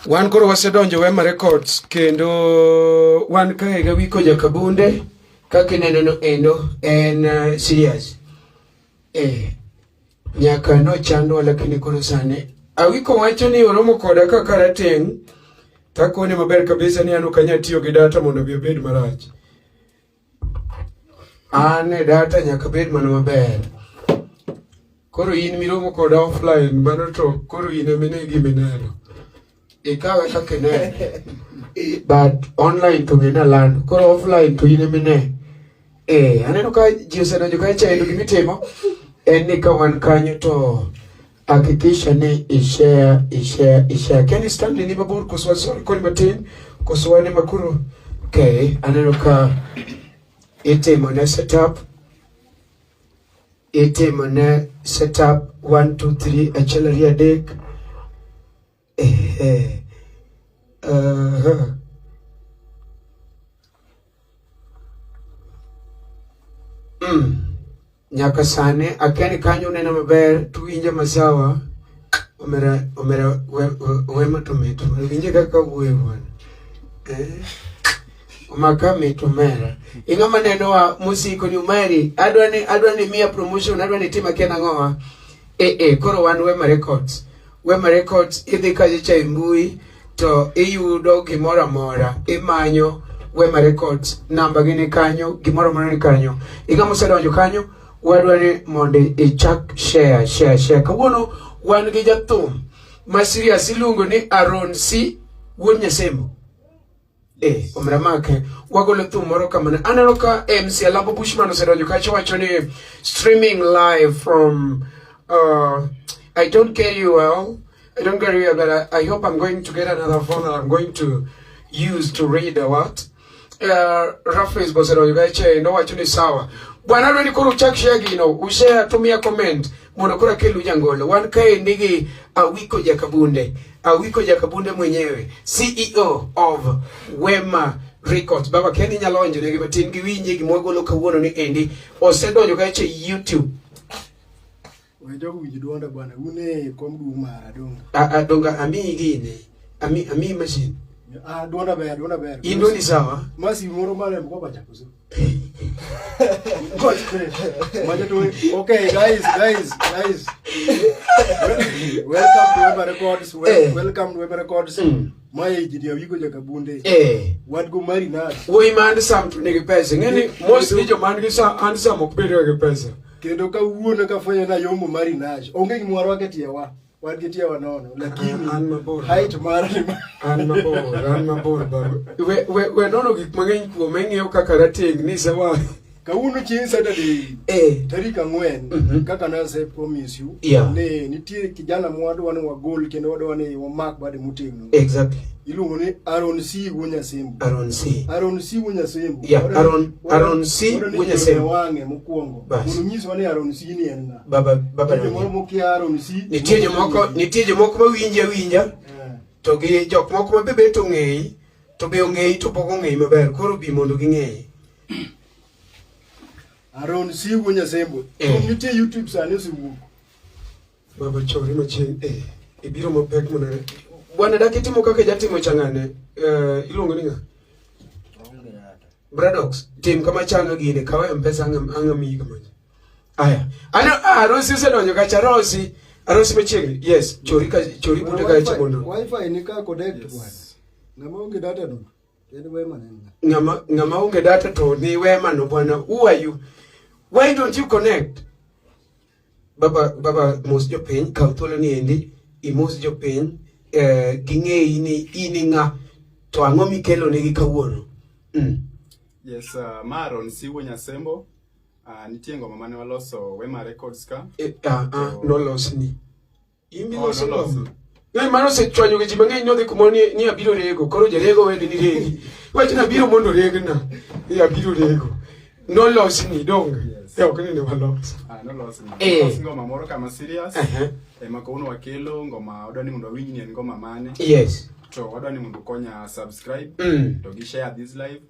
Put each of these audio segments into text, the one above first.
Wan koro wasedonjo Wema Records kendo wan kae ga Awicko Jakabunde kaka ineno no endo en serious. Nyaka no chandwa lakini koro sane Awicko wacho ni oromo koda ka karateng takone maber kabisa ni anu kanya tiyo gi data mondo bi obed marach. Ane data nyaka bed mano maber. Koro in miromo koda offline mano to koro in emene gimineno. Ikawe kaka ne but online to gina land koro offline to in emene. Aneno ka ji osedonjo ka chendo gimitimo en ni ka wan kanyo to hakikisha ni i-share. Can you stand ni mabor kuswa sorry koni matin kuswa ni makuru. Okay, aneno ka itimo na setup 1 2 3 achelari adek. Nyaka sane akeni kanyo nena maber tuinja masawa omera wema tometo winje kaka wuoyo bwana umaka metomera ingama neno wa musiko ni Omari adwani mia promotion adwani tima kena ngoa koro wan Wema Records idhi kaje cha imbui to iyudo gimora mora imanyo Wema Records namba gini kanyo gimora mora ni kanyo ingama sedonjo kanyo wadwani monde ichak share kawuono wan gi jathum masiri asilungo ni Aron Wuonyasembo omramake wagolo thum moro kamane aneno ka MC Alambo Bushman osedonjo kacho wacho ni streaming live from I don't get you well but I hope I'm going to get another phone that I'm going to use to read what Rafael osedonjo kacho no wacho ni sawa bwana rwani kuru chak share gino ushare tumia comment mono kura kelu jangolo wan kae nigi Awicko Jakabunde mwenyewe CEO of Wema Records baba keni nyalonjo negi batin giwinje gimwagolo kawuono ni endi osedonjo kae YouTube wejogo winjidwonda bwana une komdu mara donga ami gine ami machine dwonda ber indo ni sawa masi moro male mko bachakuzo Okay, guys. Welcome to Wema Records. My age Awicko Jakabunde. What go Omari Nash. We man some nigga pesa. Ngeni most video man gisa answer mokbedo ge pesa. Kendo ka wuona ka fanya na yomo Omari Nash. Onge gimwaro waketiawa. Wadgetiawa nono. Lakini height mara ni an mabor baba. We nono gik mangeny kuom eng'eyo kaka rateng ni sawa. Kawuono chieng' Saturday tarik 4 kaka nase promise you ne nitie kijana mwadwa ni wagol kendo wadwa ni wamak bade mutegno exactly iluongo ni Aron Wuonyasembo Aron Wuonyasembo wange mokwongo ununyiso ni Aron ni en na baba moro mokia Aron nitie jomoko mawinja to gi jok moko mabebe to ng'ei to be ong'ei to pok ong'ei maber koro bi mondo ging'ei Aron Wuonyasembo nitie YouTube sani osewuok baba chori machien ibiro mapek monare bwana dakitimo kaka jatimo changane iluongo ni nga Bradox tim kama changa gine kawe mpesa angami kama aya Aron usedonjo kacha Aron machiegni yes chori bude ka chamondo wifi ni ka connect bwana ngama onge data no en Wema nena ngama onge data to ni Wema no bwana who are you why don't you connect baba mos jo piny ka thuolo ni endi imos jo piny ging'ei ni ininga to ang'o mikelo negi kawuono yes Aron Wuonyasembo nitie ngoma mane waloso Wema Records ka nolosni imi loso ngai mano se chwanyo gi mang'eny nodhi kumo ni abiro rego koro jarego wende ni regi wach na biro mondo regna abiro rego nolosni donga okene ne walos nolosni ngoma moro kama serious makauno wakelo ngoma odwani mondo winji ni ngoma mane yes to wadwani mondo konya subscribe to gi share this live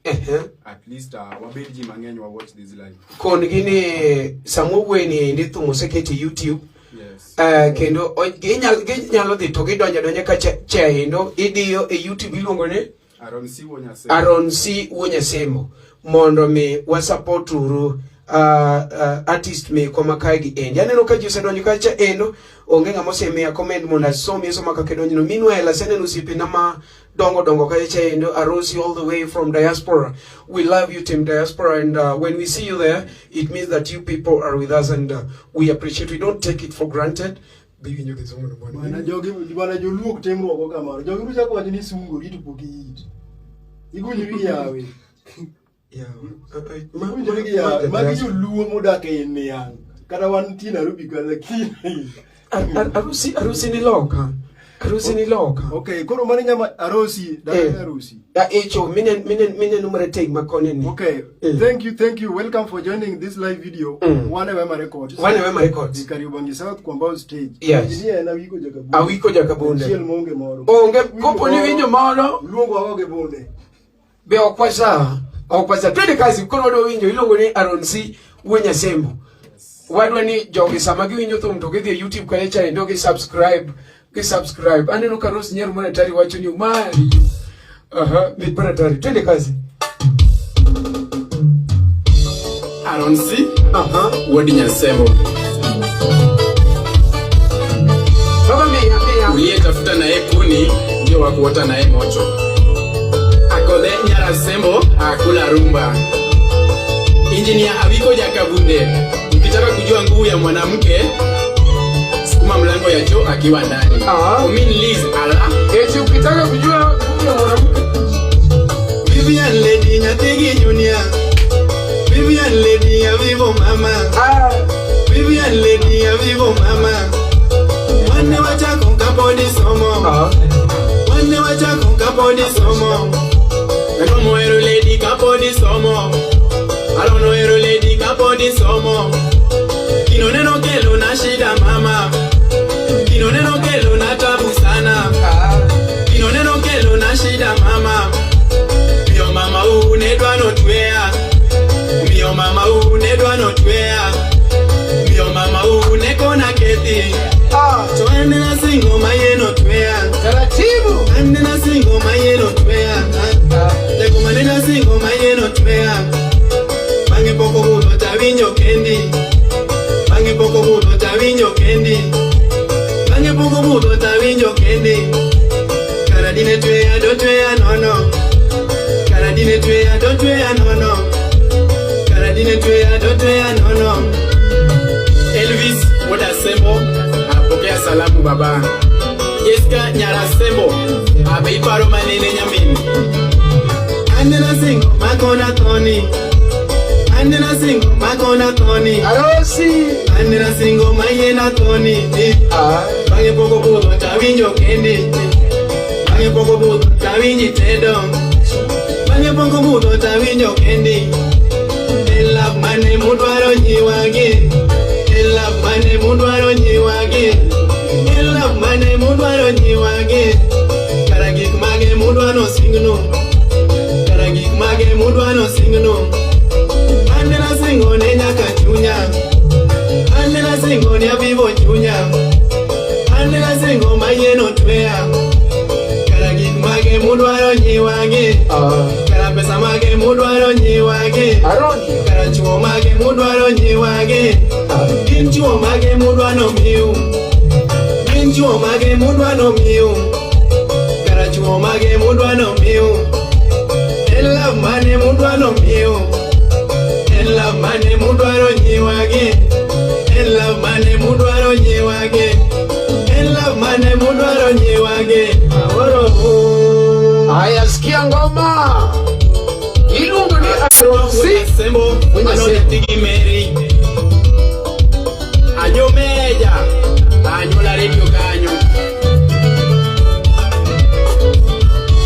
at least wabed ji mang'eny wa watch this live kon gini samowweni ndi thumo sekete YouTube Kendo ginyalo dhi to gidonjo ka chendo idiyo e YouTube iluongo ni Aron C Wuonyasembo mondo mi wasupport uru artist me koma kai gi end. Yaneno ka jise donjo ka cha endo onge ngamo se me comment mona so me so maka kedonjo no meanwhile asene no sipi na ma dongo ka cha endo Arosi all the way from diaspora. We love you team diaspora, and when we see you there it means that you people are with us, and we appreciate. We don't take it for granted. Bibi nyoke zongo no bwana. Bwana jogi bwana joluok temro ko kamaro. Jogi rucha ko ni sungo gitu poki. Igunyi yawe. Yeah. Magi luo modak e niang. Kada wan tina rubi ka lakini. Arusi ni loka. Arusi ni loka. Okay, koro mani nyama arosi, arosi. Ya echo mine numere take makone ni. Okay. Thank you. Welcome for joining this live video. Wuonyasembo Records. Wuonyasembo Records. Karibangi South Kwambao stage. Yes. Engineer na Awicko Jakabunde. Awicko Jakabunde. Chiel monge moro. Onge kopo ni winjo moro. Luongo awoge bonde. Be okwasa twende kazi kono do winjo iluongo ni Aron C Wuonyasembo. Wadwa ni jogi sama giwinjo thum to gidhi YouTube kale cha ndo subscribe. Aneno ka Rose Nyeru monetary wacho ni Omari. Bit monetary twende kazi. Aron C Wuonyasembo. Baba mia. Uliyetafuta naye kuni ndio wakuota naye moto. Akode Nyarasembo akula rumba. Engineer Awicko Jakabunde. Ukitaka kujua nguvu ya mwanamke, sukuma mlango ya choo akiwa ndani. Omin Liz ala. Eti ukitaka kujua nguvu ya mwanamke. Vivian Lady Nyatigi Junior. Vivian Lady ya vivo mama. Vivian Lady ya vivo mama. Wanne wachako kapodi somo. Wanne wachako kapodi somo. Ero ero lady kapodi somo. Alono ero lady kapodi somo. Kino neno kelo na shida mama. Kino neno kelo na tabu sana. Kino neno kelo na shida mama. Mio mama unedwa notwea. Mio mama unedwa notwea. Mio mama uneko na kethi. So ande na singo mayeno twea. Taratibu. Ande na singo mayeno twea. Lego manena singo mayeno twea. Bange poko buto tawinyo kendi. Bange poko buto tawinyo kendi. Bange poko buto tawinyo kendi. Karadine twea do twea nono. Karadine twea do twea nono. Karadine twea do twea nono. Elvis Wuonyasembo apokea salamu baba. Jessica Nyarasembo abeiparo manene nyamini. Andena singo makona toni. Andena singo makona toni. Arosi. Andena singo mayena toni. Bange poko buto tawinjo kendi. Bange poko buto tawinji tedo. Bange poko buto tawinjo kendi. Ela mane mudwaro nyiwagi. Ela mane mudwaro nyiwagi. Ela mane mudwaro nyiwagi. Karagik mage mudwano singno. Karagik mage mudwano singno. Andena singo ne nyaka chunya. Andena singo ne vivo chunya. Andena singo mayeno twea. Karagik mage mudwaro nyiwagi. Kara pesa mage mudwaro nyiwagi. Aroni. Kara chuo mage mudwaro nyiwagi. Kinchuo mage mudwano miu. Kinchuo mage mudwano miu. Kara chuo mage mudwano miu. Ela mane mudwano miu. Ela mane mudwaro nyiwagi. Ela mane mudwaro nyiwagi. Ela mane mudwaro nyiwagi. Haya sikia ngoma. Ilungu ni Aron C Wuonyasembo Nyatigi Mary. Anyo meja. Anyo la radio kanyo.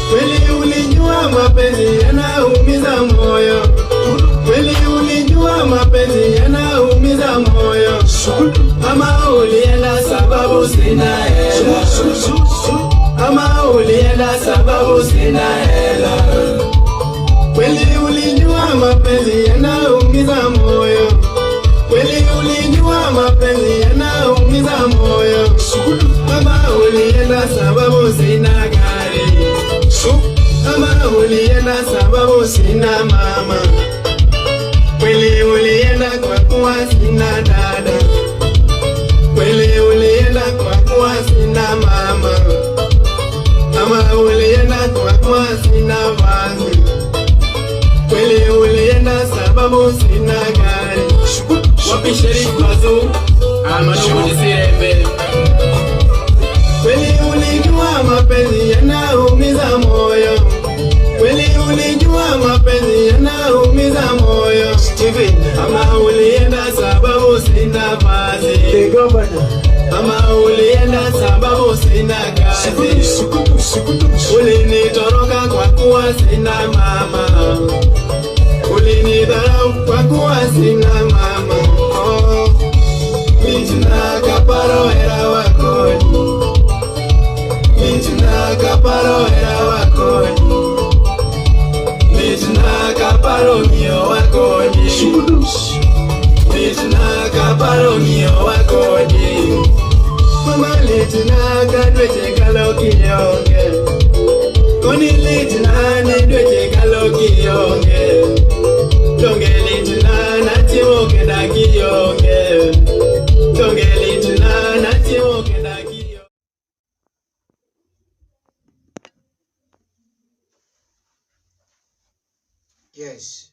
Kweli ulijua mapenzi yanaumiza moyo. Kweli ulijua mapenzi yanaumiza moyo. Ama ulienda sababu sina hela. Ama ulienda sababu sina hela. Kweli ulijua mapenzi yanaumiza moyo. Kweli ulijua mapenzi yanaumiza moyo. ulienda sababu sina gari. Ama ulienda sababu sina mama. Kweli ulienda kwa kuwa sina dada. Kweli ulienda kwa kuwa sina mama. Ama ulienda kwa kuwa sina vazi. Kweli ulienda sababu sina gari. Wapi Sheriff Mazu? Ama ndugu nisirembe. Kweli ulijua mapenzi yanaumiza moyo. Kweli ulijua mapenzi yanaumiza moyo. Ama ulienda sababu sina vazi. Ama ulienda sababu sina kazi. Ulinitoroka kwa kuwa sina mama. Ulinidharau kwa kuwa sina mama. Mijina kaparo era wakoni. Mijina kaparo era wakoni. Mijina kaparo mio wakoni. Mijina kaparo mio wakoni. Mama mijina kadweche kaloki yonge. Koni mijina nedweche kaloki yonge. Dongeli tuna natimo kedaki yonge. Dongeli tuna natimo kedaki yonge. Yes.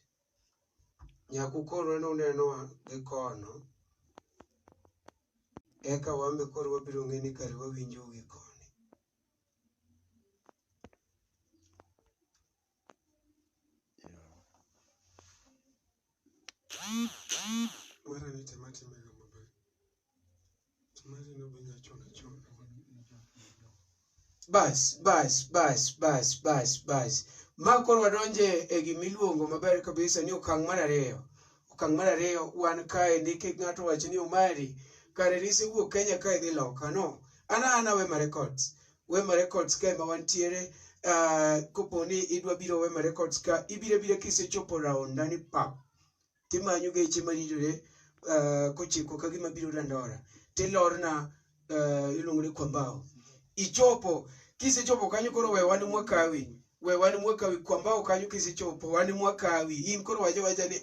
Nyakukoro no neno gikono. Eka wambe koro wabiro ng'eni kare wawinjo gikoni. Mara ni temati mega maber. Temati no binya chona. Bas. Makoro wadonje e gimiluongo maber kabisa ni okang' mar ariyo. Okang' mar ariyo wan kae ndike ng'ato wacho ni Omari kare nisi wuok Kenya kae dhi loka no. Ana Wema Records. Wema Records kae ma wantiere koponi idwa biro Wema Records ka ibire kisechopo round ndani pap. Timanyo geche maridore kochiko kagima biro Dandora. Tilorna iluongo ni Kwambao. Ichopo kisechopo kanyo koro we wan mwakawi. We wan mwakawi Kwambao kanyo kisechopo wan mwakawi. In koro waja ni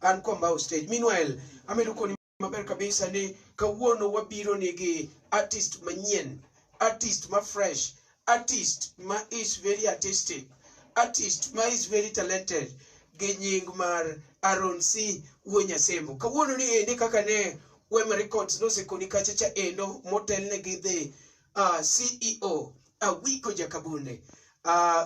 an Kwambao stage. Meanwhile, ameduko ni maber kabisa ni kawuono wabiro nigi artist manyien, artist ma fresh, artist ma is very artistic, artist ma is very talented. Genying mar Aron Wuonyasembo. Kawuono ni ende kaka ne Wema Records no sekoni kachacha endo motel ne gidhi CEO Awicko Jakabunde.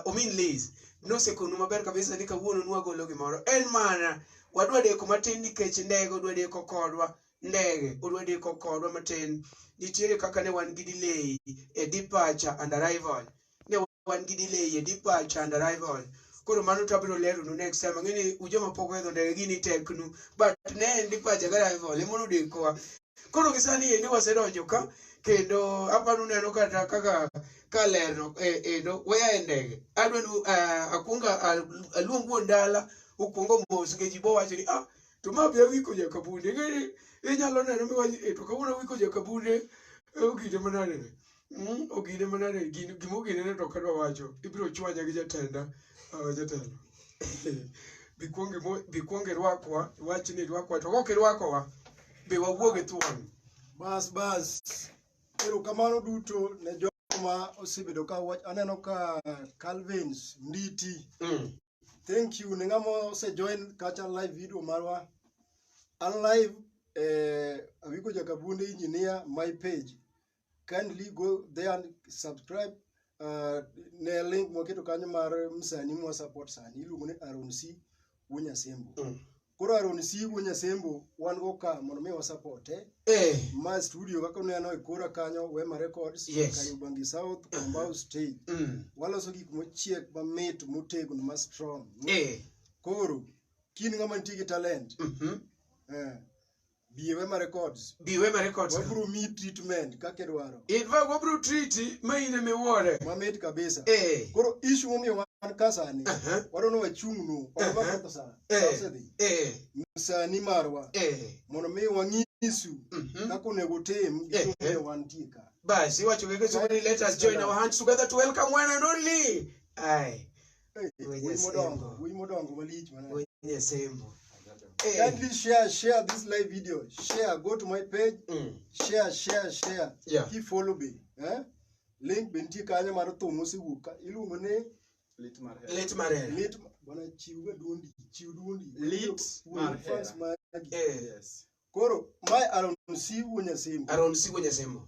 Omin Liz no sekonu maber kabisa ni kawuono nwagolo gimoro. En mana wadwa deko matin nikech ndege odwa deko kodwa. Ndege odwa deko kodwa matin. Nitiere kaka ne wan gi delay e departure and arrival. Ne wan gi delay e departure and arrival. Koro mano tabiro lero no next time. Ngeni ujoma poko edho ndege gini teknu. But ne departure and arrival emono deko. Koro gisani ende wasedonjo ka kendo apanu neno kata kaka kalerno endo weya endege. Adwenu akunga aluongo ndala ukungo mos ngejibo wacho ni to mabe Awicko Jakabunde ngeni inyalo neno mi wacho to kawuono Awicko Jakabunde ogide manane ogide manane gimogine ne to kadwa wacho ibiro chwanya gi jatenda jatelo bikwonge rwakwa wach ni rwakwa to ok rwakowa be wawuoge thuon bas erokamano duto ne joma osebedo ka wach aneno ka Calvins Nditi thank you ne ngamo se join kacha live video marwa an live Awicko Jakabunde engineer my page kindly go there and subscribe ne link moketo kanyo mar msani mwa support sani iluongo ni Aron Wuonyasembo koro Aron Wuonyasembo wan go ka mondo mi wa support ma studio kaka neno e kora kanyo Wema Records kanyo Bangi South Kwambao stage waloso gik mochiek mamit motegno ma strong koro kin ngama ntie talent Be Wema Records wabro mi treatment kake dwaro idwa wabro treat maine miwore mamit kabisa koro issue momi wan kasani warono wachungno oba kaka sa sani marwa mono mi wangi inisu kakonego tem wantika. Bas, you watch, let us join our hands together to welcome one and only. Aye. Wuonyasembo. Kindly share this live video. Share, go to my page. Share. Yeah. Keep follow me. Link benti kanya maroto musi wuka. Ilu mene Lit marel. Bana chiuga dundi. Lit marel. Yes. Koro my Aron si Wuonyasembo.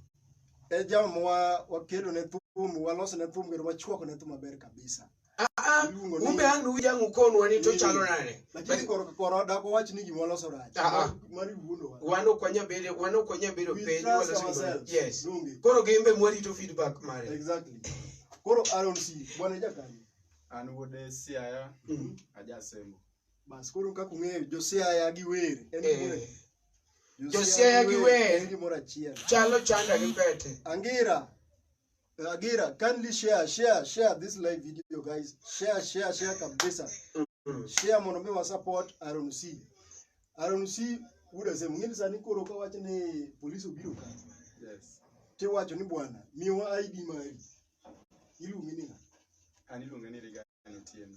Eja mwa wakedo ne tumu walosa ne tumu gero wachwako ne tumu maber kabisa. Umbe angu uja ngukono wanito chalo nane. Lakini koro dako wachi nigi mwalosa raji. Mari wuono wano kwanya bedo penyo wala simba. Yes. Koro gembe mwari to feedback mare. Exactly. Koro Aron si bwana jakani. Anu wode siaya ajasembo. Bas koro kakung'eyo josiaya gi were. Josiaya gi were. Chalo chanda gi pete. Agira, kindly share this live video, guys. Share kabisa. Share monombe wa support Aron C. Aron C Wuonyasembo ngini sani koro ka wacho ne police obiro ka. Yes. Te wacho ni bwana, miwa ID mari. Iluongi ni nga. Aniluonge ni Rigano Tieno.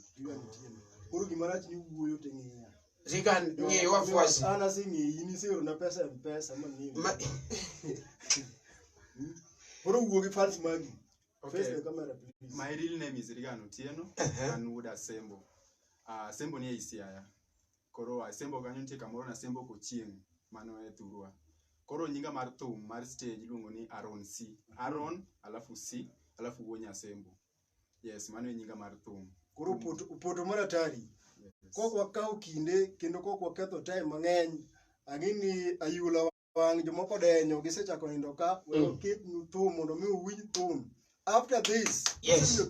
Koro gimarach ni wuoyo te ng'iya. Zikan nye wafuasi. Ana si ng'i ni sero na pesa mpesa mani. Koro wuogi fans magi. Okay. Face the camera, please. My real name is Rigano Tieno and Wuonyasembo. Sembo ni Isiaya. Koro Sembo kanyo nitie kamoro na Sembo kochieng mano e thurwa. Koro nyinga mar thum mar stage iluongo ni Aron C. Aron alafu C alafu Wuonyasembo. Yes, mano e nyinga mar thum. Koro poto maratari. Yes. Koko wakao kinde kendo koko waketho time mang'eny. Angini ayula wang jomoko denyo gisechako nindo ka ket thum mondo mi uwinj thum. After this, yes.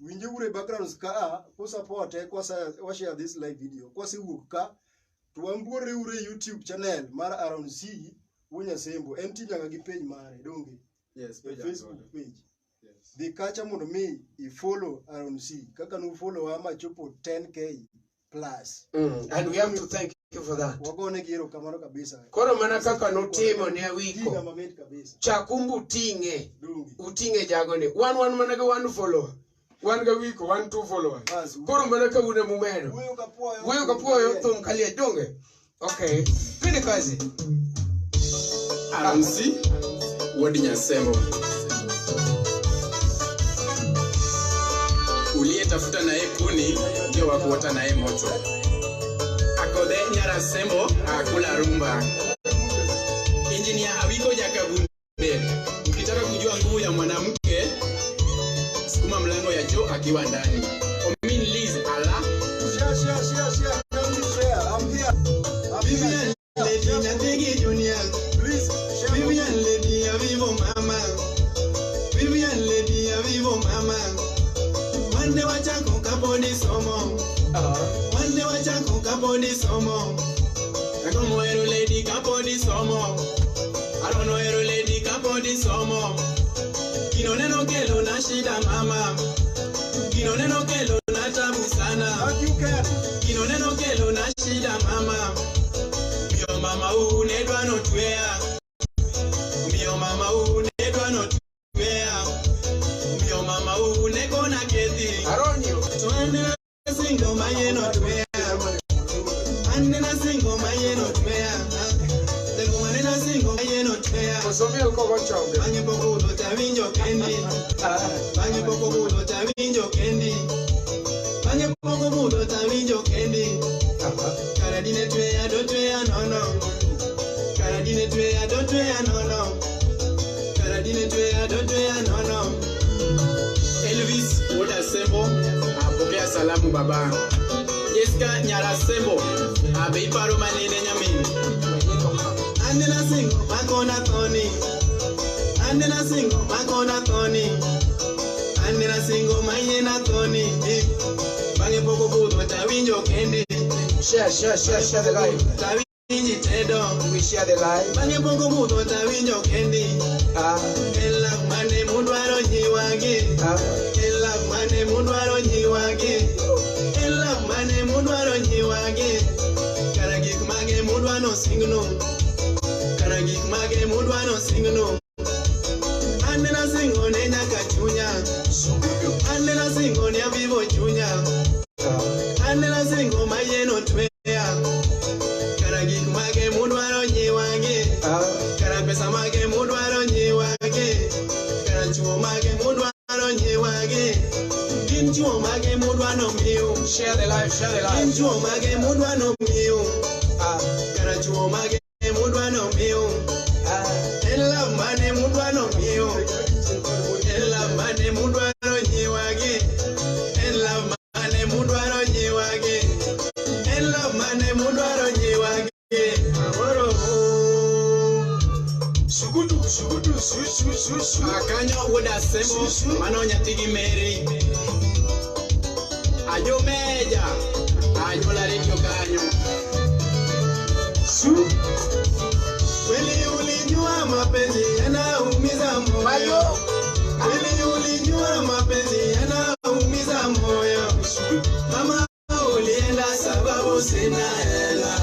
Winje ure backgrounds ka ko support ko share this live video. Ko si wuok ka to wambore ure YouTube channel mar Aron C Wuonyasembo. En tinyanga gi page mare donge. Yes, page Facebook page. Yes. The kacha mondo mi I follow Aron C. Kaka nu follow ama chopo 10k plus. And we have to thank you for that. Wagone giro kamano kabisa. Koro mana kaka notimo ne Awicko. Giga mamit kabisa. Chakumbu utinge jagone. One mana ka one follower. One ga Awicko, 1 2 followers. Koro mana ka une mumedo. Wuoyo kapuoyo thum kalie donge. Okay. Twende kazi. Aron C Wuonyasembo. Uliyetafuta naye kuni ndio wakuota naye moto. Akode Nyarasembo akula rumba. Engineer Awicko Jakabunde. Ukitaka kujua nguvu ya mwanamke, sukuma mlango ya Joe akiwa ndani. Omin Liz ala. Share. I'm here. Vivian Lady Nyatigi Junior. Please share. Vivian Lady ya vivo mama. Vivian Lady ya vivo mama. Wande wachako kaponi somo. Wande wachako kaponi somo. Akomo ero lady kaponi somo. Arono ero lady kaponi somo. Kino neno kelo na shida mama. Kino neno kelo na tabu sana. Kino neno kelo na shida mama. Mio mama unedwa no twea. Mio mama unedwa no twea. Mio mama uneko na keti. Aronyo. Tuende singo mayeno twea. Ande na singo mayeno twea. Tengo manena singo mayeno twea. Kosomia uko gochonge. Bangi poko udo tawinjo kendi. Bangi poko udo tawinjo kendi. Bangi poko udo tawinjo kendi. Karadine twea do twea nono. Karadine twea do twea nono. Karadine twea do twea nono. Elvis Wuonyasembo apokea salamu baba. Jessica Nyarasembo abeiparo manene nyamini. Andena singo makona toni. Andena singo makona toni. Andena singo mayena toni. Bange poko budo tawinjo kendi. Share the live. Tawinji tedo. We share the live. Bange poko budo tawinjo kendi. Ela mane mudwaro nyiwagi. Ela mane mudwaro nyiwagi. Ela mane mudwaro nyiwagi. Karagik mage mudwano singno. mudwano singno. Andena singo ne nyaka chunya. Andena singo ne avivo chunya. Andena singo mayeno tweya. Kara gik mage mudwaro nyiwage. Kara pesa mage mudwaro nyiwage. Kara chuo mage mudwaro nyiwage. Gin chuo mage mudwano miu. Share the life, share the life. Gin chuo mage mudwano miu. Kara chuo mage mudwano miu. Ella mane mudwano miu. Ella mane mudwaro nyiwage. Ella mane mudwaro nyiwage. Ella mane mudwaro nyiwage. Amoro. Sugudu, su. Akanyo Wuonyasembo mano nyatigi Mary. Ajo meja. Ajo la radio kanyo. Su. Kweli ulijua mapenzi yanaumiza moyo. Kweli ulijua mapenzi yanaumiza moyo. Kama ulienda sababu sina hela.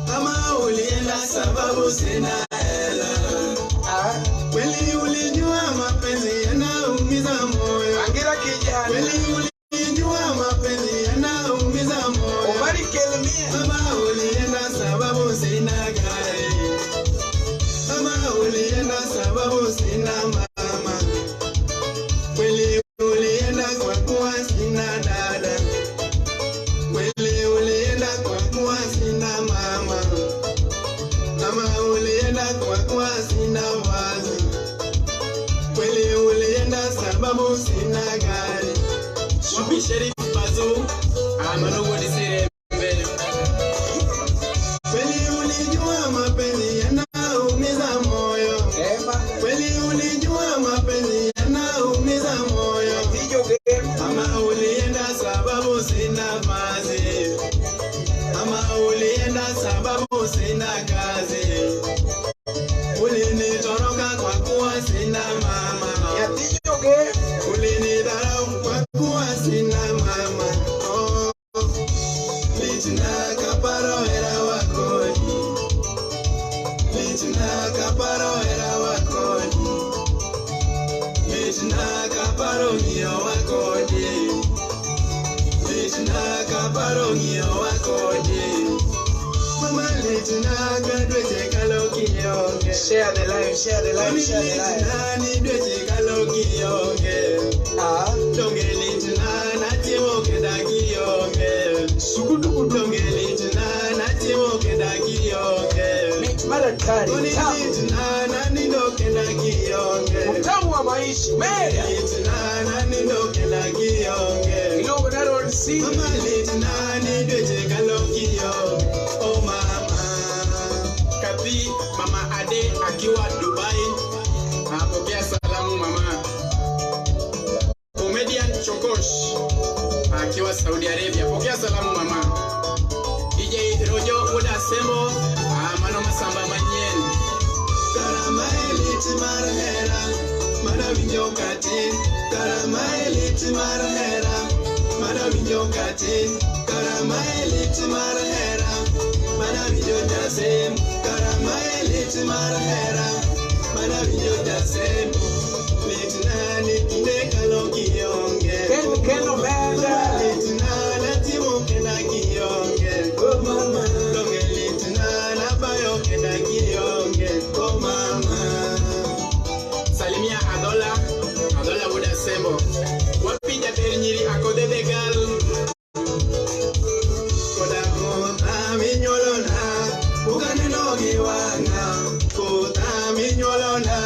Kama ulienda sababu sina hela. Kweli ulijua mapenzi yanaumiza moyo. Angira kijana. Kweli ulijua mapenzi yanaumiza moyo. Omari kelmia. Kama ulienda sababu sina gari. Kama ulienda sababu sina mama. Kweli ulienda kwa kuwa sina dada. Kweli ulienda kwa kuwa sina mama. Kama ulienda kwa kuwa sina wazi. Kweli ulienda sababu sina gari. Wapi Sheriff Bazu amano wodisire mbele. Kweli ulijua mapenzi yanaumiza moyo. Kweli ulijua mapenzi yanaumiza moyo. Kama ulienda sababu sina vazi. Kama ulienda sababu sina kazi. Ulinitoroka kwa kuwa sina mama. Ulinidharau kwa kuwa sina mama. Litina kaparo era wakoni. Litina kaparo era wakoni. Litina kaparo ngio wakoni. Litina kaparo ngio wakoni. Mama litina gadweche kalo kiyonge. Share the life, share the life, share the life. Litina ni dweche kalo kiyonge. Donge litina na timo keda kiyonge. Sugudu. Donge litina na timo keda kiyonge. Marekani. Litina na nindo keda kiyonge. Utamu wa maisha. Meja. Litina na nindo keda kiyonge. Ilo wadaro nisi. Mama litina ni dweche kalo kiyonge. Oh mama. Kapi mama Ade akiwa Dubai. Apokea salamu mama. Comedian Chokosh akiwa Saudi Arabia. Pokea salamu mama. DJ Rojo Wuonyasembo mano masamba manyen. Karama elite marhera mana winjo kati. Karama elite marhera mana winjo kati. Karama elite marhera mana winjo jasem. Karama elite marhera mana winjo jasem. Litina ni kinde kalo kiyonge. Keno menda. Litina na timo kenda kiyonge. Oh mama. Donge litina na bayo kenda kiyonge. Oh mama. Salimia Adola Wuonyasembo. Wapi jateri nyiri akode de gal. Koda kota minyolona. Ugane nogi wanga. Kota minyolona.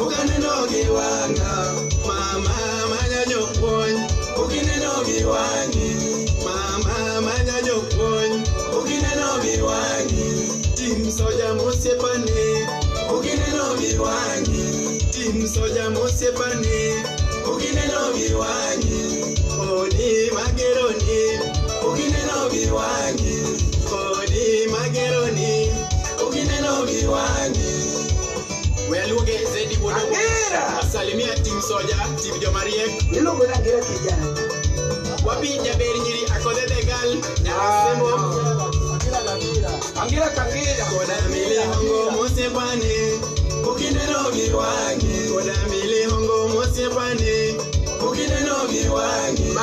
Ugane nogi wanga. Mama manyanyo kwony. Ugine nogi wangi. Mama manyanyo kwony. Ugine nogi wangi. Tim soja mosiepane. Ugine nogi wangi. Tim soja mosiepane. Ugine nogi wangi. Odi mageroni. Ugine nogi wangi. Odi mageroni. Ugine nogi wangi. Weluge Zedi Bodo. Salimia Team Soja, Team Jomarie. Ilo wadaro kijana. Wapi jaberi nyiri akode de gal. Wuonyasembo. Kangira kangira. Koda mili hongo mosepane. Kukineno giwangi. Koda mili hongo mosepane. Kukineno giwangi.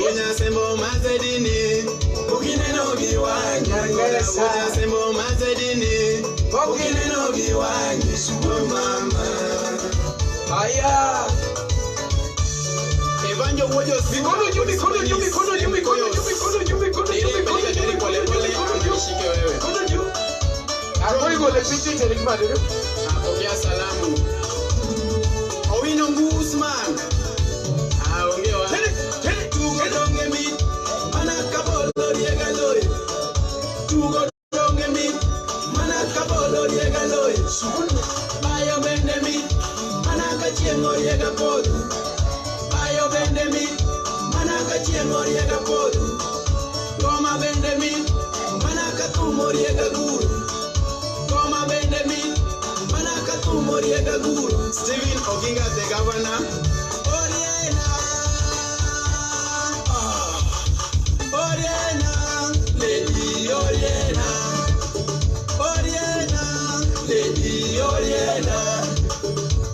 Wuonyasembo mazedini. Kukineno giwangi. Wuonyasembo mazedini. Kukineno giwangi. Sugo mama. Aya. Evanjo wojo Mikono juu, mikono juu, mikono juu, mikono juu, mikono juu, mikono juu, mikono juu, mikono juu, mikono juu. Ako iko le pichi tele kimade. Apokea salamu. Owino Guzman. Ongewa. Tugodonge mi. Manakabolo riegaloy. Tugodonge mi. Manakabolo riegaloy. Bayo bende mi. Manakachiengo riegapod. Bayo bende mi. Manakachiengo riegapod. Goma bende mi. Manakatumo riegaguru. Goma bende mi. Manakatumo riegaguru. Steven Oginga the governor. Oriena. Oriena. Lady Oriena. Oriena. Lady Oriena.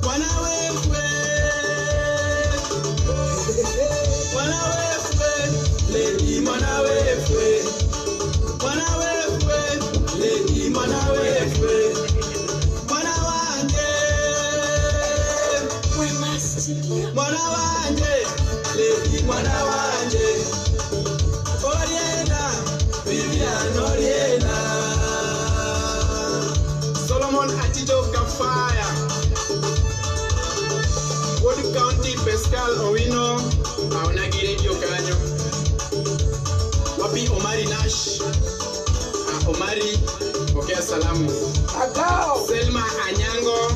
Wanawefwe. Wanawefwe. Lady Manawefwe. Wanawefwe. Lady Manawefwe. Wanawanje. Wanawanje. Lady Wanawanje. Oriena. Vivian Oriena. Solomon Atito Kafaya. Wood County Pescal Owino. Aonagire dio kanyo. Wapi Omari Nash. Omari, pokea salamu. Agao. Selma Anyango.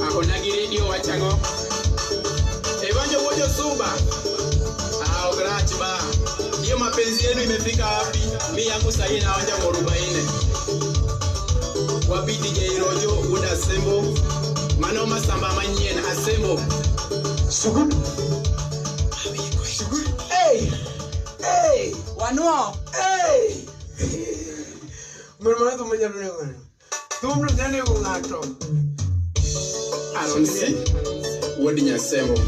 Aonagire dio wachango. Evanjo wojo Suba. Ograchba. Hiyo mapenzi yenu imefika wapi? Mimi yangu sasa inaonja 40. Wapi DJ Rojo Wuonyasembo. Manoma samba manyien Asembo. Sugud. Sugud. Hey. Hey. Wanwa. Hey. Mwana tu mwenye mwenye. Tumru jane kungato. Aron si. Wuonyasembo.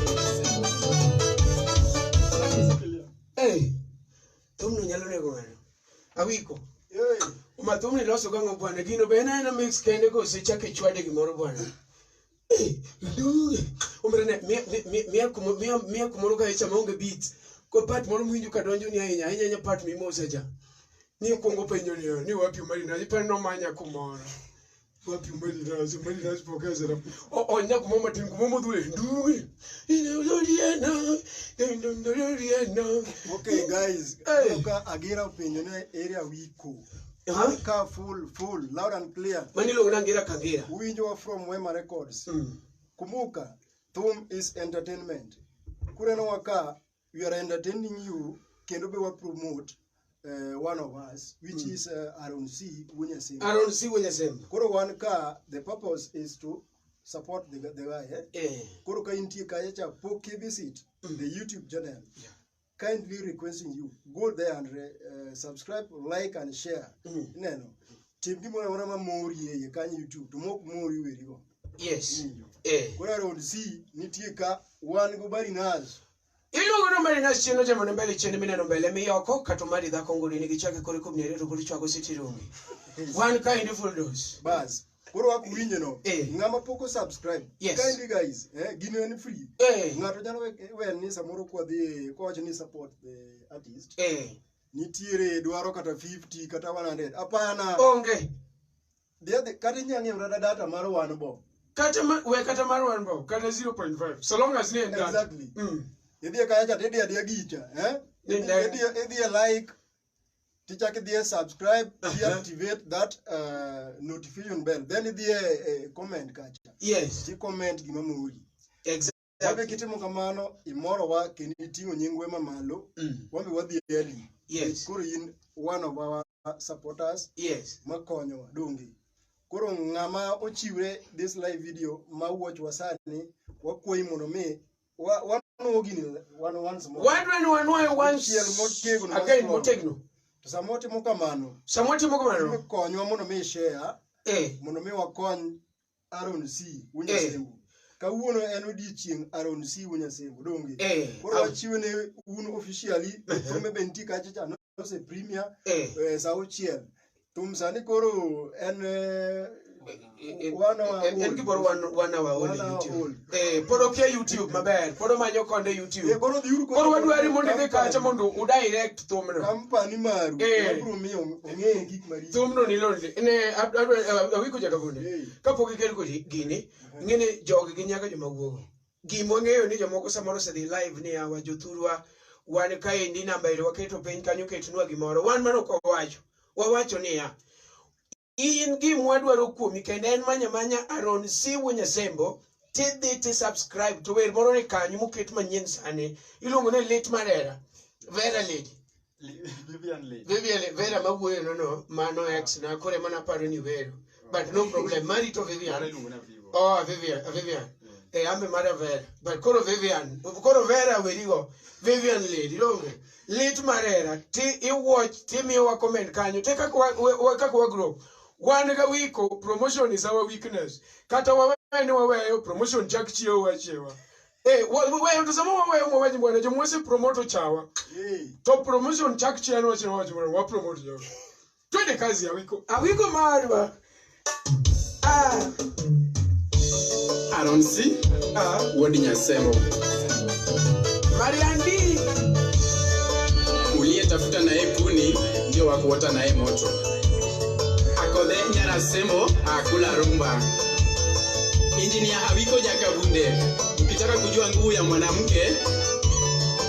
Hey. Tumru nyalo ne kungato. Awicko. Hey. Matumni loso gango bwana gino bena na mix kende ko se chake chwade gimoro bwana. Umrene mia kumoroka echa maonge beat. Ko part moro mwinju kadonjo ni ahinya part mimosa ja. Ni kongo penjo ni wapi Omari na ipa no manya kumoro. Wapi Omari na pokeza na. Nya kumoma tin kumomo dule ndugi. Okay guys, loka agira opinion area Awicko. Ka full loud and clear. Manilo unangira kangira. Winjo from Wema Records. Kumuka, Thum is entertainment. Kureno waka, we are entertaining you. Kendo be wa promote one of us, which is Aron C. Wuonyasembo. Aron C. Wuonyasembo. Kuro one ka, the purpose is to support the guy. Kuro ka inti kayacha poke visit the YouTube channel. Yeah. Kindly requesting you go there and subscribe, like and share. Neno. Timbi mwana wana mori ye kanya YouTube. Tumok mori werigo. Yes. Kuna Aron C. Nitieka one go bari naz. Ilo gono mbele Nash chino jemo mbele chene mine mbele miyoko katumari da kongoli nikichake kuri kumnyere tukuri chwako siti rungi. One kind of full dose. Bas. Kuro waku winye no. Ngama poko subscribe. Yes. Kindly guys. Gino ni free. Ngato jano we ni samoro kwa wacho ni support the artist. Nitiere dwaro kata 50 kata 100. Apana. Onge. The kati nyange mrada data maro one bo. Kata maro one bo. Kata 0.5. So long as ni and exactly. Idhiye kayacha tedi adia gicha. Idhiye like. Tichake idhiye subscribe. Deactivate that notification bell. Then idhiye comment kacha. Yes. Ti comment gima muri. Exactly. Wabe kitimo kamano imoro wa kenitingo nyingwe mamalo. Wabe wadhi early. Yes. Kuro in one of our supporters. Yes. Makonyo dongi. Kuro ngama ochiwre this live video ma watch wasani wakwoi mono me one ogini one once more. One once again motegno. Samoti mokamano. Samoti mokamano. Konywa mono mi share. Mono mi wakon Aron C. Wuonyasembo. Kawuono en odiochieng' Aron C. Wuonyasembo donge. Koro wachiwne un officially from benti kacha no se premier sauchiel. Tum sani koro en en gibor 1 hour only YouTube. Podo ke YouTube maber. Podo manyo konde YouTube. Koro wadwari mondo ke kacha mondo u direct thumno. Company maru. Abro miyo ong'e gik mari. Thumno ni londe. Ne Awicko Jakabunde. Kapok ikel ko gini, ngene jogi gi nyaka joma wuogo. Gimo ng'eyo ni jomoko samoro se dhi live ni awa jothurwa wan kaendi namba ile waketo piny kanyo ketnwa gimoro. Wan mano ko wacho. Wawacho niya. In gimwa dwaro kuomi kendo en manya Aron C. Wuonyasembo tidhi subscribe to wer moro ne kanyo moket manyien sani iluongo ne lit marera Vera lady Vivian Vera mawuoyo no mano ex na kore mana paro ni wero but no problem mari to Vivian Vivian ame mara Vera but koro Vera werigo Vivian lady longe lit marera ti watch ti miwa comment kanyo te kakwa group One Awicko promotion is our weakness. Kata wawe promotion chak chiyo wachewa. Wewe to samo wawe mwaji mwana jomwese promoto chawa. To promotion chak chiyo wachewa wa promote yo. Twende kazi Awicko marwa. Aron C. Wuonyasembo. Mariandi. Uliyetafuta naye kuni ndio wakuota naye moto. Akode Wuonyasembo akula rumba. Engineer Awicko Jakabunde. Ukitaka kujua nguvu ya mwanamke,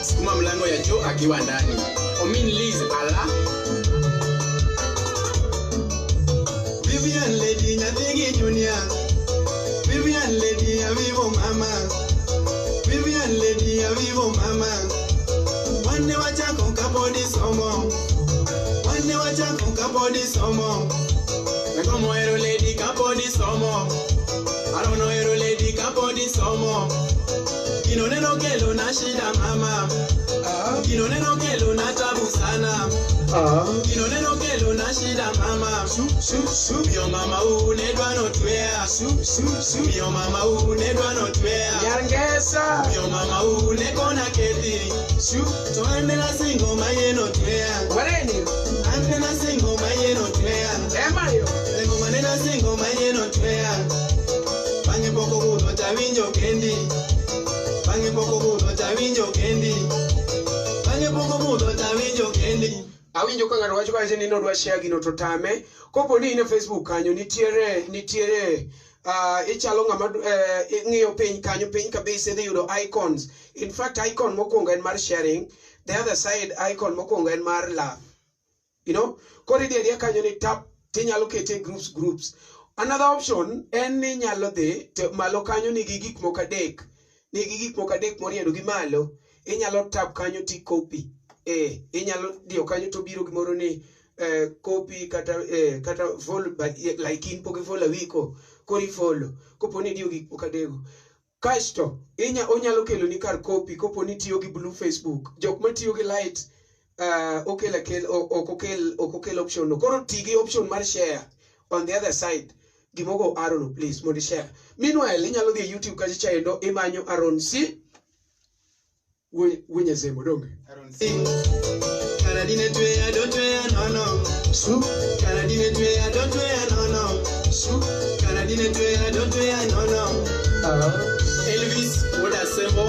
sukuma mlango ya choo akiwa ndani. Omin Liz ala. Vivian lady nyathigi junior. Vivian lady ya vivo mama. Vivian lady ya vivo mama. Wande wachako kapodi somo. Wande wachako kapodi somo. Como ero lady kapodi somo. Aron ero lady kapodi somo. Kino neno kelo na shida mama. Kino neno kelo na tabu sana. Kino neno kelo na shida mama. Mio mama unedwa no twea. Mio mama unedwa no twea. Yangesa. Mio mama unekona keti. To ande na singo mayeno twea. Wareni. Ande na singo mayeno twea. Emayo. Lengo manena singo mayeno twea. Bange poko budo tawinjo kendi. Bange poko budo tawinjo kendi. Bange poko budo tawinjo kendi. Awinjo ka ng'ato wacho kae ni nodwa share gino to tame. Kopo ni ne Facebook kanyo nitiere ichalo ng'ama ng'iyo piny kanyo piny kabisa idhi yudo icons. In fact icon mokwongo en mar sharing, the other side icon mokwongo en mar love. You know, kori dia kanyo ni tap tinyalo kete groups. Another option en ni nyalo dhi malo kanyo nigi gik moko adek. Nigi gik moko adek moriedo gi malo. Inyalo tap kanyo ti copy. Inyalo dio kanyo to biro gimoro ni copy kata follow like in poke follow Awicko kori follow kopo ni dio gik moko adek. Kasto onyalo kelo ni kar copy kopo ni tiyo gi blue Facebook. Jok ma tiyo gi light okel option no. Koro tigi option mar share on the other side. Gimogo Aron please modi share. Meanwhile inyalo dhi YouTube kacha chaendo imanyo Aron C. Wuonyasembo donge. Aron C. Kanadine twea dotwea no. Kanadine twea dotwea no. Kanadine twea dotwea no. Elvis Wuonyasembo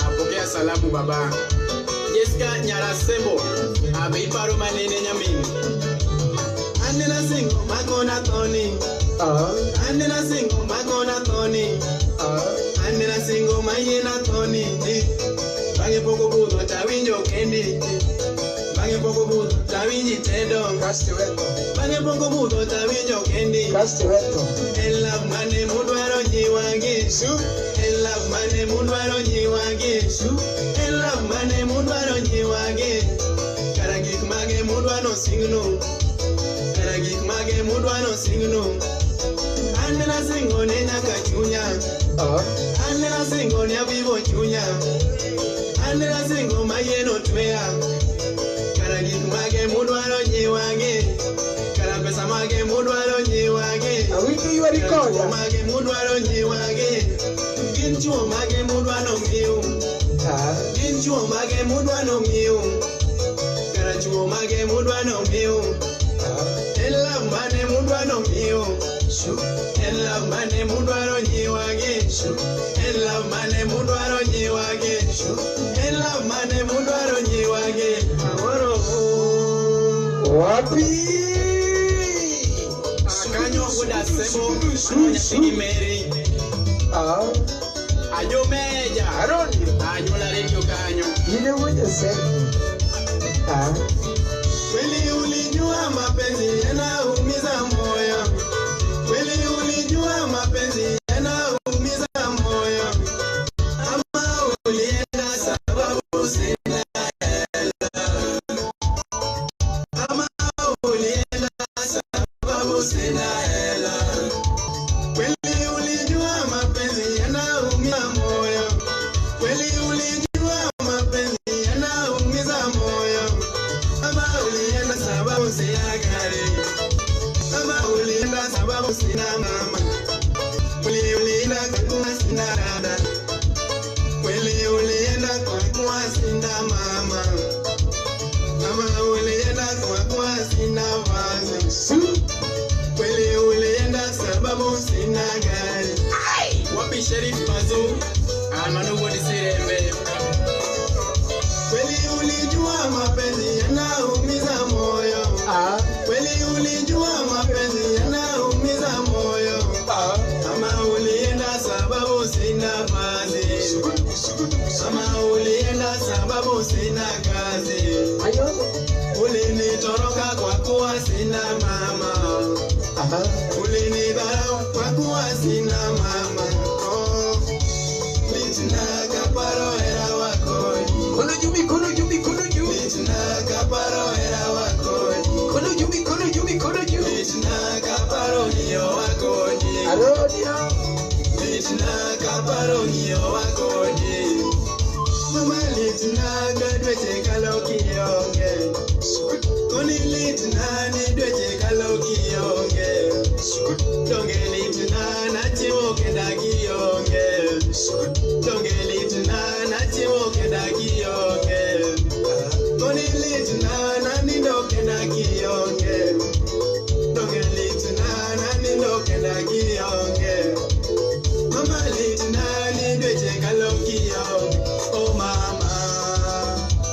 apokea salamu baba. Jessica Nyarasembo ameiparo manene nyamini. Andena singo makona toni. Andena singo makona toni. Andena singo mayena toni. Bange poko budo tawinjo kendi. Bange poko budo tawinji tedo. Bange poko budo tawinjo kendi. En love mane mudwaro nyiwangi. En love mane mudwaro nyiwangi. En love mane mudwaro nyiwangi. Karagik mage mudwaro singno. Karagik mage mudwaro singno. Andena singo ne nyaka chunya. Andena singo ne vivo chunya. Andena singo mayeno twea. Karagi mage mudwaro nyiwage. Karapesa mage mudwaro nyiwage. Awicko you are recording. Mage mudwaro nyiwage. Ginchuo mage mudwaro miu. Ginchuo mage mudwaro miu. Karachuo mage mudwaro miu. Ella mane mudwaro miu. Ella mane mudwaro nyiwage. Ella mane mudwaro nyiwage. Ella mane mudwaro nyiwage. Aworo Wapi? Akanyo Wuonyasembo Wuonyasembo Mary. Ajo meja Aron. ajo la radio kanyo. Ile Wuonyasembo. Kweli ulijua mapenzi yanaumiza moyo. Kweli ulijua mapenzi yanaumiza moyo. Ama ulienda sababu sina hela. Ama ulienda sababu sina hela. Kweli ulijua mapenzi yanaumiza moyo. Kweli ulijua mapenzi yanaumiza moyo. Ama ulienda sababu sina gari. Ama ulienda sababu sina mama. Kweli ulienda kwa kuwa sina dada. Kweli ulienda kwa kuwa sina mama. Ama ulienda kwa kuwa sina vazi. Kweli ulienda sababu sina gari. Wapi Sheriff Mazu? Manugo disirembe. Kweli ulijua mapenzi yanaumiza moyo. Kweli ulijua mapenzi yanaumiza moyo. Ama ulienda sababu sina vazi. Ama ulienda sababu sina kazi. Ulinitoroka kwa kuwa sina mama. Ulinidharau kwa kuwa sina mama. Litina kaparo era wakoni. Kono jumi, kono jumi, kono jumi. Litina kaparo era wakoni. Kono jumi, kono jumi, kono jumi. Litina kaparo niyo wakoni. Aronia. Litina kaparo niyo wakoni. Mama litina gadweche kaloki yonge. Koni litina ni dweche kaloki yonge. Donge litina na chiwo kendagi yonge. Donge litina na chiwo kendagi yonge. Koni litina na nindo kendagi yonge. Donge litina na nindo kendagi yonge. Mama litina ni dweche kaloki yonge. Oh mama.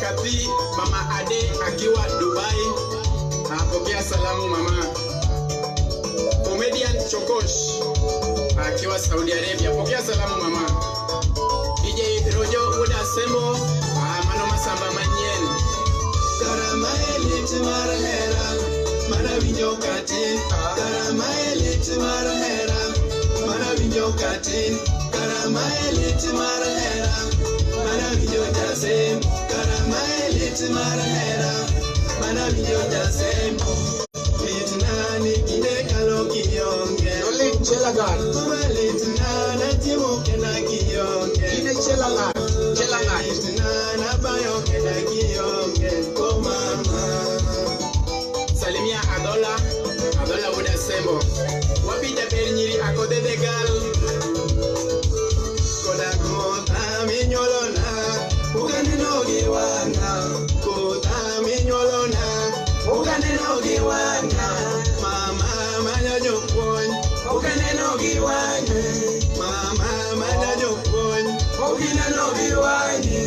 Kapi mama Ade akiwa Dubai. Apokea salamu mama. Comedian Chokosh akiwa Saudi Arabia. Pokea salamu mama. DJ Rojo Wuonyasembo mano masamba manyien. Karama elit mar hera mana winjo katin. Karama elit mar hera mana winjo katin. Karama elit mar hera mana winjo jasem. Karama elit mar hera mana winjo jasem. Litina ni kinde kaloki yonge. Oli chelagan. Mama litina na timu kena kiyonge. Ine chelagan. Chelagan. Litina na bayo kena kiyonge. Oh mama. Salimia Adola. Adola Wuonyasembo. Wapi jaber nyiri akode de gal. Koda kota minyolona. Uganeno giwanga. Kota minyolona. Uganeno giwanga. Mama manyo kwon. Uganeno giwanga. Mama manyo kwon. Uganeno giwanga.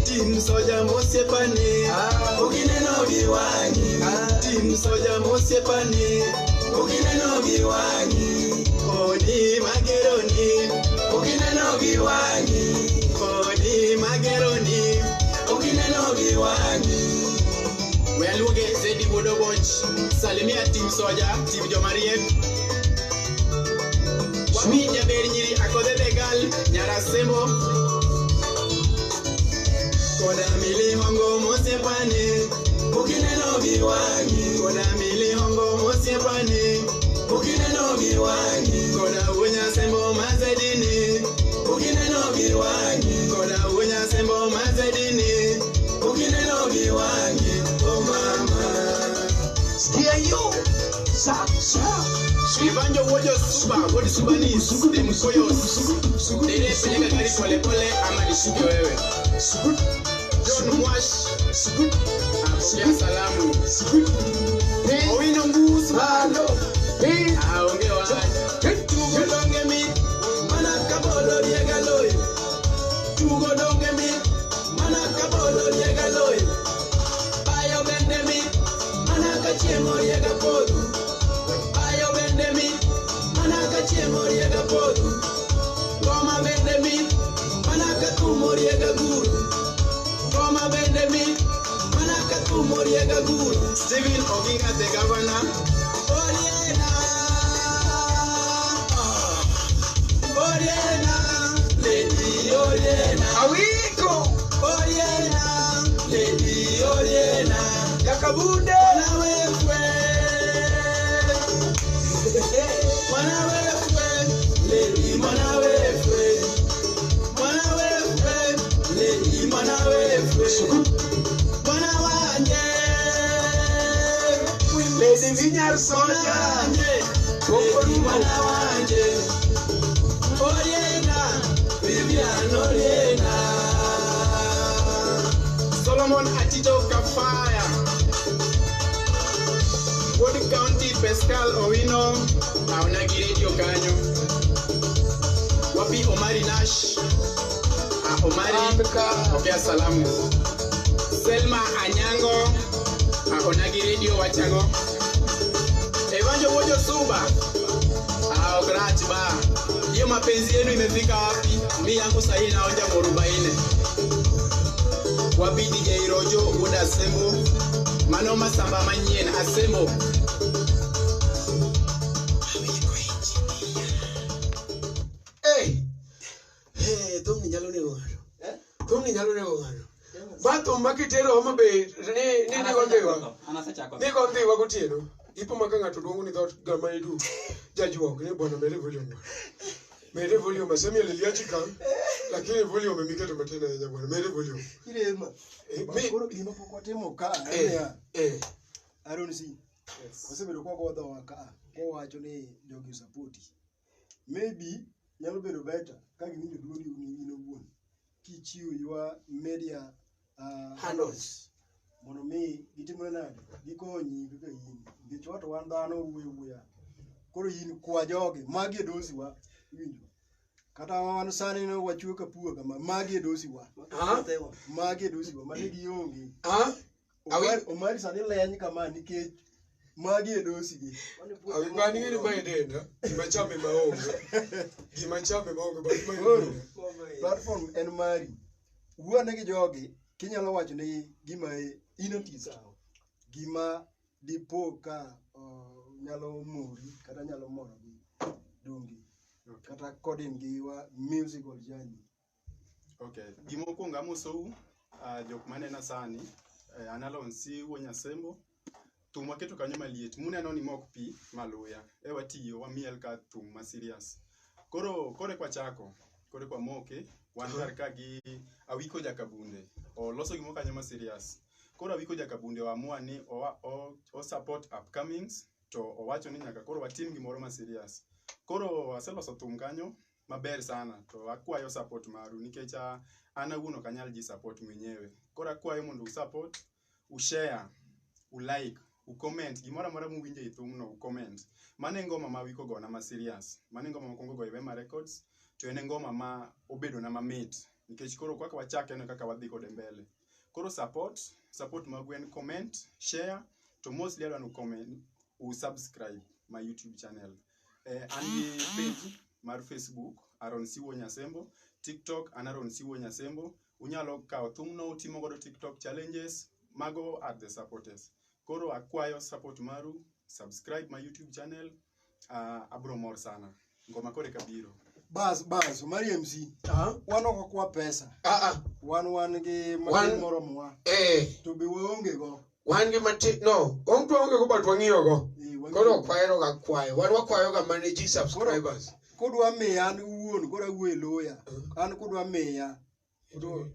Team soja mosiepani. Uganeno giwanga. Team soja mosiepani. Uganeno giwanga. Kodi mageroni. Uganeno giwanga. Kodi mageroni. Uganeno giwanga. Weluge Zedi Bodoboch. Salimia Team Soja, Team Jomariek. Wapi jaber nyiri akode de gal Nyarasembo. Koda mili hongo mosiepani. Ukineno giwangi. Koda mili hongo mosiepani. Ukineno giwangi. Koda Wuonyasembo mazedini. Ukineno giwangi. Koda Wuonyasembo mazedini. Ukineno giwangi. Oh my. Evanjo wojo suba, body Subanese, de mkoyos. Dere pelega gari pole pole ama nishike wewe. John Mwash, apokea salamu. Owino nguzi balo. Aonge waje. Tugo donge mi, mana kabolo liega loy. Tugo donge mi, mana kabolo liega loy. Bayo bende mi, mana kachiemo liega podu. Bayo bende mi, mana kachiemo liega podu. Goma bende mi, mana katumo liega guru. Goma bende mi, mana katumo liega guru. Steven Oginga the governor. Oriena, Oriena, Lady Oriena. Awicko. Oriena, Lady Oriena. Jakabunde. Lady Manawefwe. Manawefwe, Lady Manawefwe. Manawanje. Lady Vinyar Soja. Lady Manawanje. Oriena, Vivian Oriena. Solomon Atito Kafaya. Wood County Pescal Owino. Aonagi radio kanyo. Wapi Omari Nash. Omari okay salamu. Selma Anyango. Aonagi radio wachango. Evanjo wojo suba. Ograti ba. Hiyo mapenzi yenu imefika wapi? Mimi yangu sasa inaonja morubaine. Wapi DJ Rojo Wuonyasembo. Manoma samba manyien Asembo. Tumni nyalo ne ngano. Bato makitero homa be ni gondewa. Ni gondewa gotieno. Ipo makanga to dongo ni dot gama idu. Jajuok ni bwana mere volume. Mere volume asemi liliachika. Lakini volume miketo matena ya bwana mere volume. Irema. Koro gima poko timo ka Aron si. Osebedo kwa godho waka. Ko wacho ni jogi support. Maybe nyalo bedo better ka giwinjo duoni ino wuon. Kichiu your media handles. Mono mi gitimo nade gikonyi kaka yin gichwato wan dhano wuya koro yin kwa joge magi dosi wa winjo kata wan sani no wachuo kapuo kama magi dosi wa magi dosi wa mane gionge Omari sani leny kama nikech magi dosi gi Awibani ni maidenda gimachame maonge but platform en mari wuone gi joge kinyalo wacho ni gima inotisa gima dipo ka nyalo mori kata nyalo moro gi dongi kata according gi wa musical journey. Okay, gimo kuonga mosou jok manena sani analonsi Wuonyasembo thum waketo kanyo maliet muneno ni mok pi maluya watiyo wamiel ka thum ma serious kore kwa chako kore kwa moke wan kar ka gi Awicko Jakabunde o loso gimo kanyo ma serious koro Awicko Jakabunde waamua ni o support upcomings to owacho ni nyaka koro watim gimoro ma serious koro aseloso thum kanyo maber sana to akwayo support maru nikech ana wuno kanyal ji support mwenyewe koro akwayo mondo usupport ushare ulike ucomment gimora mora muwinje ithumno ucomment mane ngoma ma Awicko gona ma serious mane ngoma mokongo go Wema Records to ene ngoma ma obedo na mamit nikech koro kwaka wachake ne kaka wadhi kode mbele koro support magwen comment share to mostly adwanu comment subscribe my YouTube channel and page mar Facebook Aron Wuonyasembo TikTok Aron Wuonyasembo unyalo kawo thumno utimo godo TikTok challenges mago at the supporters koro akwayo support maru subscribe my YouTube channel abro mor sana ngoma kore kabiro bas Omari MC wano kwa pesa wan gi moro mwa to be wonge go wan gi mati no onto onge go but wangiyo go koro kwayo ga kwayo wan wakwayo ga manage subscribers kodwa miya an wuon koro wuo loya an kodwa miya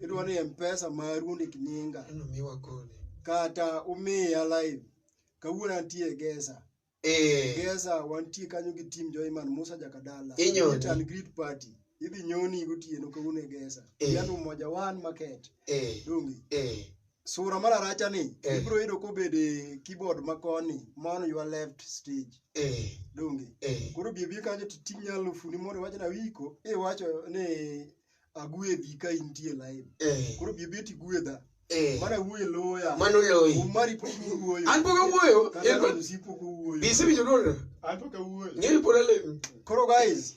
idwa ni mpesa maru ndik nyinga no miwa kode kata umiya live kawuono antie gesa Gesa wantie kanyo gi team Joyman Musa Jakadala. Inyoni. Meet and greet party. Idhi nyoni gotieno kawuono e Gesa. Yano moja one market. Dongi. Sura mara racha ni. Ibro yudo kobede keyboard makoni. Man your left stage. Dongi. Koro bibi kanyo to team nyalo funi mondo wacho na Awicko. Wacho ne agwedhi ka intie live. Koro bibi ti gwedha. Mana wuoyo loya. Mano loyi. Omari poko wuoyo. An poko wuoyo. Kata si poko wuoyo. Bisi bicho dona. An poko wuoyo. Ngiri podale. Koro guys,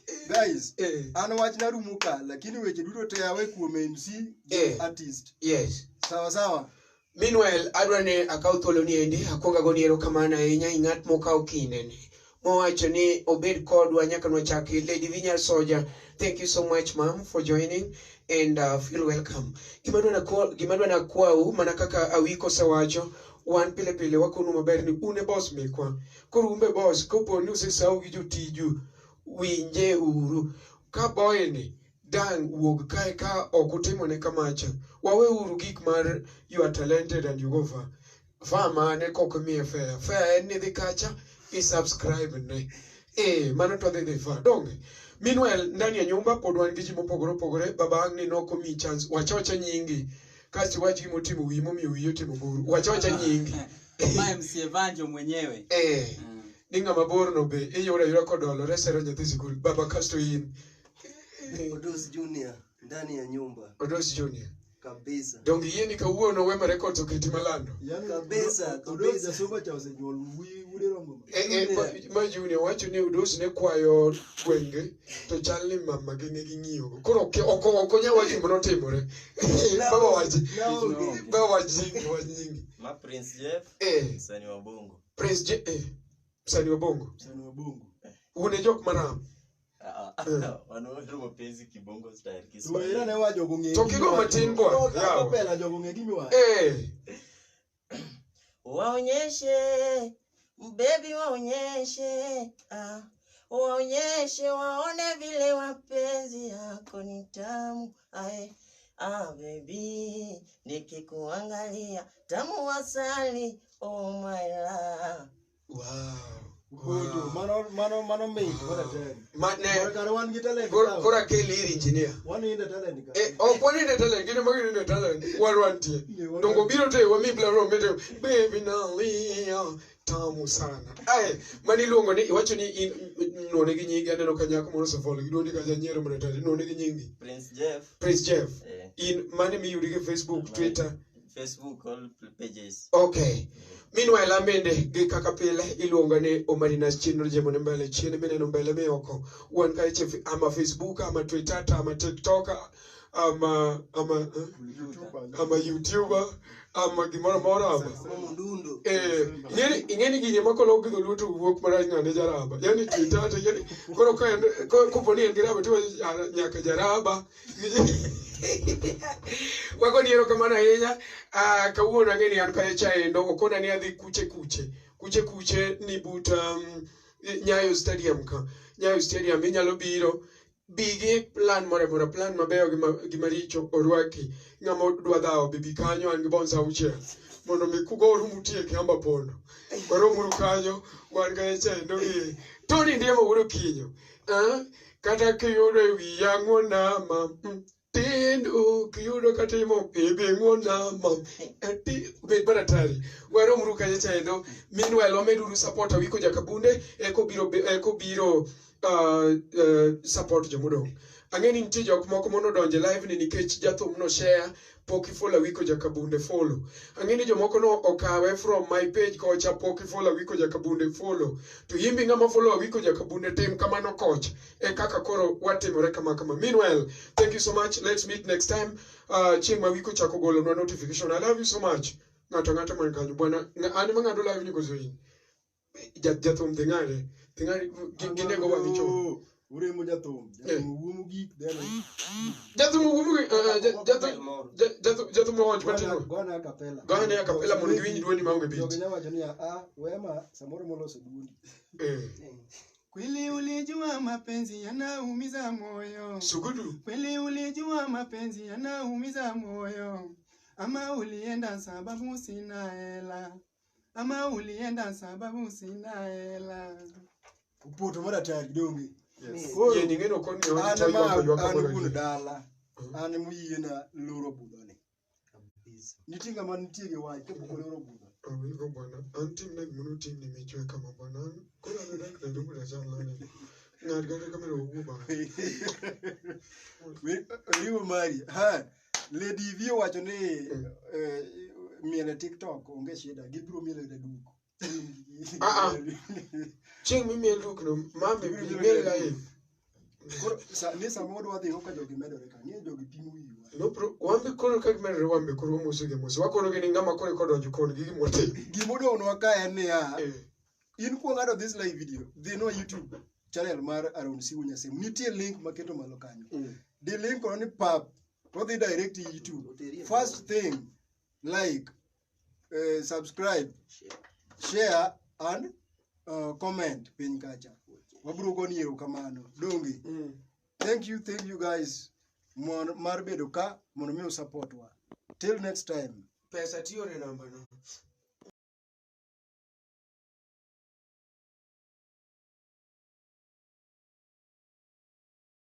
an wach na rumo ka lakini weche duto te awe kuom MC artist. Yes. Sawa. Meanwhile, adwane akaw thuolo ni endi akwonga goni erokamano ahinya ing'at mokaw kindeni. Mowacho ni obed kodwa nyaka nwachaki. Lady Vinyal Soja, thank you so much ma'am for joining and feel welcome. Gimadwa na kwau mana kaka Awicko sewacho wan pile pile wakonu maber ni une boss mekwa. Koro umbe boss kopo ni usesau gi jotiju winje uru ka boy ni dan wuog kae ka okutimo ne kamacha. Wawe uru gik mar you are talented and you go far. Fama ne koko miye fair. Fair ni dhi kacha subscribe ne. Mano to dhi far. Donge. Meanwhile, ndani ya nyumba pod wan gi ji mopogore baba ang ni noko mi chance wachocha nyingi. Kasi wachi motimo wimo mi wiyo timo buru. Wachocha nyingi. Kama MC Evanjo mwenyewe. Ninga maboro no be. Yura kodolo. Resero nyathi sikul. Baba kasto in. Odos Junior. Ndani ya nyumba. Odos Junior. Kabisa. Dongi yeni ka uono wema records oketi malando. Kabisa. Odos jasoba cha osenyuol wude rombo. Ma Junior wacho ni Odos ne kwayo gwenge to chal ni mama gi ne ging'iyo. Koro oko nya wacho mono timore. Baba wachi nyingi. Ma Prince Jeff. Msanii wa Bongo. Prince Jeff. Msanii wa Bongo. Une jok maram. Wanaona mapenzi kibongo style Kiswahili. Wewe na wajo gonge. Tokigo matin boy. Yao. Pela jogo ngegi miwa. Waonyeshe baby waonyeshe. Waonyeshe waone vile mapenzi yako ni tamu. Baby nikikuangalia tamu asali. Oh my love. Wow. Mano me. Matne. Karawan kita le. Kora keli engineer. One in the talent. One in the talent. Gini magi in the talent. One tie. Dongo biro te wa mi blaro mete. Baby nalia tamu sana. Mani luongo ni wacho ni none gi nyingi aneno kanyako moro safolo gidoni ka janyero mretari none gi nyingi. Prince Jeff. In mani mi yudi gi Facebook, Twitter. Facebook all pages. Okay. Meanwhile, amende gi kaka pile iluongo ni Omari Nash chenro jemo ne mbele chiene meneno mbele me oko. Wan ka iche ama Facebook ama Twitter ama TikTok ama YouTuber ama gimoro ama. Ingeni gini makolo gido luto wuok mara ngane jaraba. Yani Twitter to yani koro ko poni en giraba to nyaka jaraba. Wako ni erokamano ahinya. Kawuono ang'eni an kae chaendo okona ni adhi kuche ni but Nyayo Stadium ka. Nyayo Stadium inyalo biro bigi plan mabeyo gi maricho orwaki ng'ama dwa dhawo bibi kanyo an gi bonsa auchiel mondo mi kugoru mutie kamba pondo waro muru kanyo wan kae chaendo gi Tony ndiemo wuro kinyo kata kiyudo wi yango nama Tendo kiyudo katimo ngona mam be baratari waro mruka yechaendo. Meanwhile omeduru support Awicko Jakabunde eko biro support jomodong. Ang'eni nitie jok moko mono donje live ni nikech jathum no share poki follow Awicko Jakabunde follow. Ang'eni jomoko no okawe from my page kocha poki follow Awicko Jakabunde follow. To yimbi ngama follow Awicko Jakabunde tim kamano coach kaka koro watimore kama. Meanwhile, thank you so much. Let's meet next time. Chieng' Awicko chako golo no notification. I love you so much. Ngata man kanyo bwana. Ani mangado live ni gozoin. Jathum tingare ginego wavicho. Ure mo jathum wumu gik deno. Jathum wach matino. Gone akapela mondo giwinj duoni maonge beat. Jogo wacho ni wema samoro moloso duondi. Kweli ulijua mapenzi yanaumiza moyo. Sugudu. Kweli ulijua mapenzi yanaumiza moyo. Ama ulienda sababu sina hela. ama ulienda sababu sina hela. Upoto mara tayari donge. Yes. Ye ningeno koni yo Ana tayo ma ko yo anu ko kun dala. Ana muyi na loro budone. Nitinga man ntiege wai ke ko loro budone. Awicko bwana. Antim na gimunu tim ni michwe kama bwana. Kuna ndak na dungu la jala ni. Ngad gade kamera uba. We Omari. Ha. Lady view wacho ni miele TikTok onge shida. Gibro miele de duko. Ching mi miel duk no mami miel live. Ni samodo wadhi ko jogi medore ka. Ni jogi pimo yiwa. No pro wambe koro ka gimere wambe koro musige musi. Wakono gini ngama kore kodo jukon gigi mote. Gimodo ono waka en ya. In ko ngado this live video. They know YouTube channel mar Aron Wuonyasembo. Nitie link maketo malo kanyo. The link on pap to the direct to YouTube. First thing, like, subscribe, share, and comment. Penkacha. Wabro goni ero kamano. Dongi. Thank you guys. Marbedo ka mono support wa. Till next time. Pesa tiyo ne namba no.